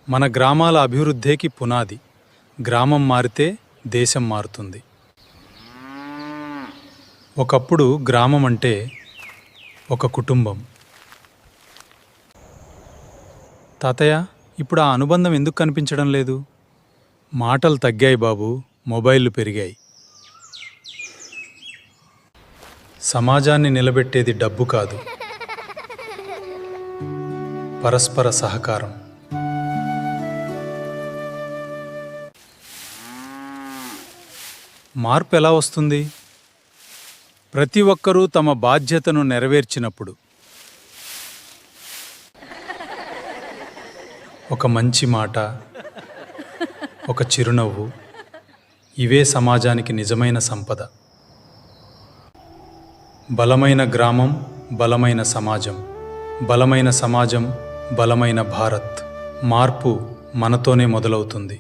మన గ్రామాల అభివృద్ధికి పునాది. గ్రామం మారితే దేశం మారుతుంది. ఒకప్పుడు గ్రామం అంటే ఒక కుటుంబం. తాతయ్య, ఇప్పుడు ఆ అనుబంధం ఎందుకు కనిపించడం లేదు? మాటలు తగ్గాయి బాబు, మొబైళ్ళు పెరిగాయి. సమాజాన్ని నిలబెట్టేది డబ్బు కాదు, పరస్పర సహకారం. మార్పు ఎలా వస్తుంది? ప్రతి ఒక్కరూ తమ బాధ్యతను నెరవేర్చినప్పుడు. ఒక మంచి మాట, ఒక చిరునవ్వు, ఇవే సమాజానికి నిజమైన సంపద. బలమైన గ్రామం, బలమైన సమాజం. బలమైన సమాజం, బలమైన భారత్. మార్పు మనతోనే మొదలవుతుంది.